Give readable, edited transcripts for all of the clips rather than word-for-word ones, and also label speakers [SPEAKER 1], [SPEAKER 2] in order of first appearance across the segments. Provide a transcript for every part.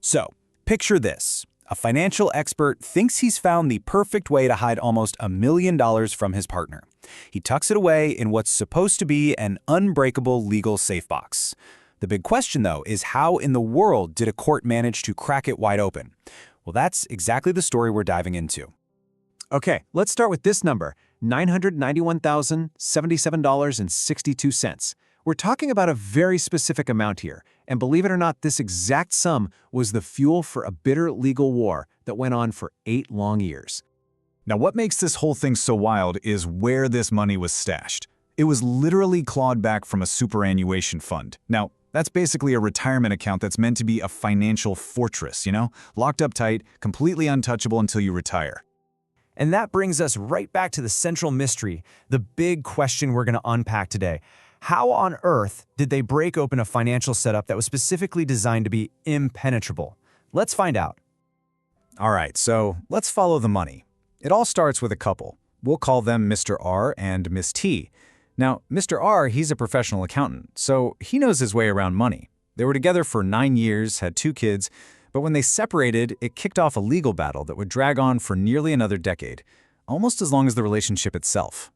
[SPEAKER 1] So, picture this. A financial expert thinks he's found the perfect way to hide almost $1 million from his partner. He tucks it away in what's supposed to be an unbreakable legal safe box. The big question, though, is how in the world did a court manage to crack it wide open? Well, that's exactly the story we're diving into.
[SPEAKER 2] Okay, let's start with this number, $991,077.62. We're talking about a very specific amount here, and believe it or not, this exact sum was the fuel for a bitter legal war that went on for 8 long years.
[SPEAKER 3] Now, what makes this whole thing so wild is where this money was stashed. It was literally clawed back from a superannuation fund. Now, that's basically a retirement account that's meant to be a financial fortress, locked up tight, completely untouchable until you retire.
[SPEAKER 2] And that brings us right back to the central mystery, the big question we're going to unpack today. How on earth did they break open a financial setup that was specifically designed to be impenetrable? Let's find out.
[SPEAKER 3] All right, so let's follow the money. It all starts with a couple. We'll call them Mr. R and Miss T. Now, Mr. R, he's a professional accountant, so he knows his way around money. They were together for 9 years, had 2 kids, but when they separated, it kicked off a legal battle that would drag on for nearly another decade, almost as long as the relationship itself.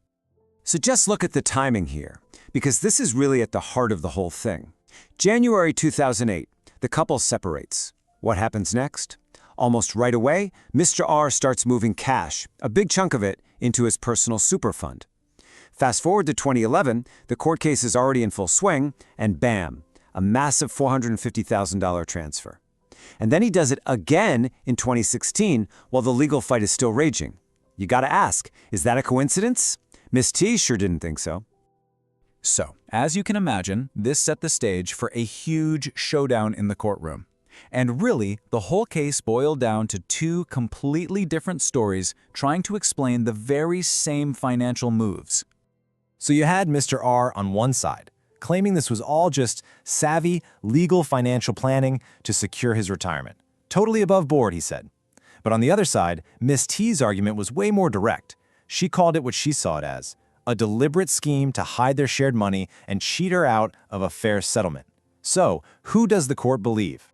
[SPEAKER 4] So just look at the timing here, because this is really at the heart of the whole thing. January 2008, the couple separates. What happens next? Almost right away, Mr. R starts moving cash, a big chunk of it, into his personal super fund. Fast forward to 2011, the court case is already in full swing, and bam, a massive $450,000 transfer. And then he does it again in 2016 while the legal fight is still raging. You gotta ask, is that a coincidence? Miss T sure didn't think so.
[SPEAKER 1] So, as you can imagine, this set the stage for a huge showdown in the courtroom. And really, the whole case boiled down to 2 completely different stories trying to explain the very same financial moves.
[SPEAKER 2] So you had Mr. R on one side, claiming this was all just savvy, legal financial planning to secure his retirement. Totally above board, he said. But on the other side, Miss T's argument was way more direct. She called it what she saw it as, a deliberate scheme to hide their shared money and cheat her out of a fair settlement. So, who does the court believe?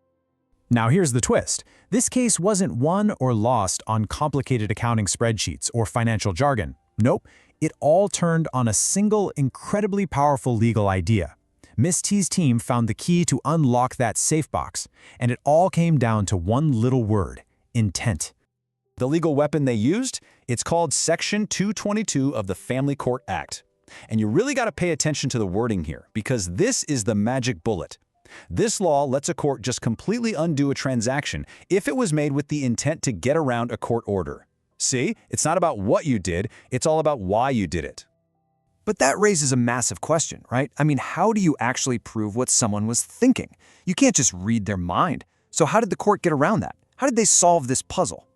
[SPEAKER 2] Now here's the twist. This case wasn't won or lost on complicated accounting spreadsheets or financial jargon. Nope, it all turned on a single, incredibly powerful legal idea. Miss T's team found the key to unlock that safe box, and it all came down to one little word: intent. The legal weapon they used? It's called Section 222 of the Family Court Act. And you really got to pay attention to the wording here, because this is the magic bullet. This law lets a court just completely undo a transaction if it was made with the intent to get around a court order. See, it's not about what you did, it's all about why you did it. But that raises a massive question, right? I mean, how do you actually prove what someone was thinking? You can't just read their mind. So how did the court get around that? How did they solve this puzzle?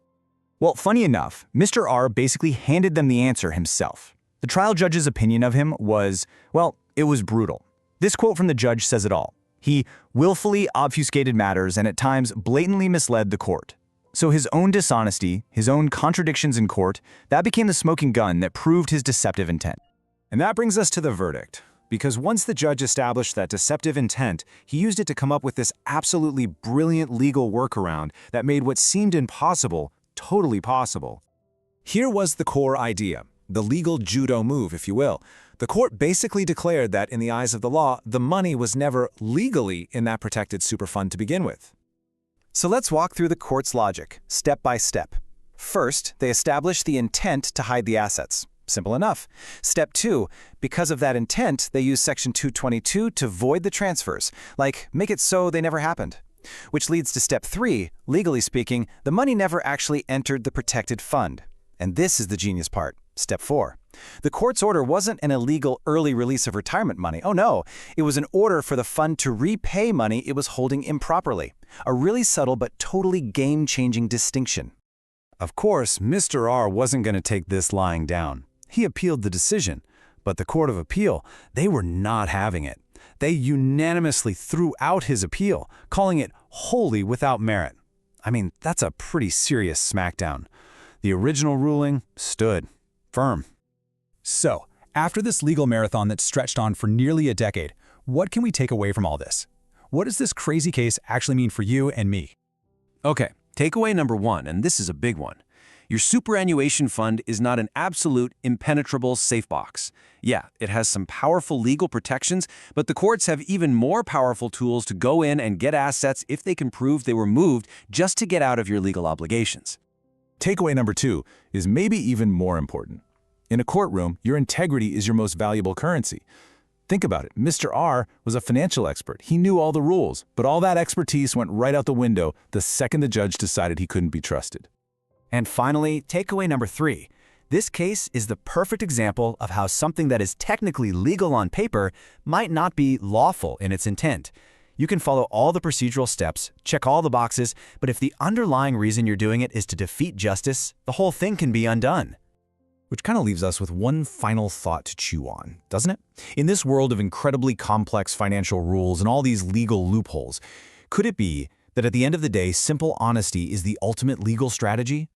[SPEAKER 2] Well, funny enough, Mr. R basically handed them the answer himself. The trial judge's opinion of him was, well, it was brutal. This quote from the judge says it all. He willfully obfuscated matters and at times blatantly misled the court. So his own dishonesty, his own contradictions in court, that became the smoking gun that proved his deceptive intent. And that brings us to the verdict. Because once the judge established that deceptive intent, he used it to come up with this absolutely brilliant legal workaround that made what seemed impossible totally possible. Here was the core idea, the legal judo move, if you will. The court basically declared that in the eyes of the law, the money was never legally in that protected super fund to begin with. So let's walk through the court's logic, step by step. First, they established the intent to hide the assets. Simple enough. Step 2, because of that intent, they used Section 222 to void the transfers, like make it so they never happened. Which leads to Step 3, legally speaking, the money never actually entered the protected fund. And this is the genius part, Step 4. The court's order wasn't an illegal early release of retirement money. Oh no, it was an order for the fund to repay money it was holding improperly. A really subtle but totally game-changing distinction. Of course, Mr. R wasn't going to take this lying down. He appealed the decision, but the Court of Appeal, they were not having it. They unanimously threw out his appeal, calling it wholly without merit. I mean, that's a pretty serious smackdown. The original ruling stood firm. So, after this legal marathon that stretched on for nearly a decade, what can we take away from all this? What does this crazy case actually mean for you and me?
[SPEAKER 5] Okay, takeaway number one, and this is a big one. Your superannuation fund is not an absolute, impenetrable safe box. Yeah, it has some powerful legal protections, but the courts have even more powerful tools to go in and get assets if they can prove they were moved just to get out of your legal obligations.
[SPEAKER 1] Takeaway number 2 is maybe even more important. In a courtroom, your integrity is your most valuable currency. Think about it. Mr. R was a financial expert. He knew all the rules, but all that expertise went right out the window the second the judge decided he couldn't be trusted.
[SPEAKER 2] And finally, takeaway number 3. This case is the perfect example of how something that is technically legal on paper might not be lawful in its intent. You can follow all the procedural steps, check all the boxes, but if the underlying reason you're doing it is to defeat justice, the whole thing can be undone.
[SPEAKER 3] Which kind of leaves us with one final thought to chew on, doesn't it? In this world of incredibly complex financial rules and all these legal loopholes, could it be that at the end of the day, simple honesty is the ultimate legal strategy?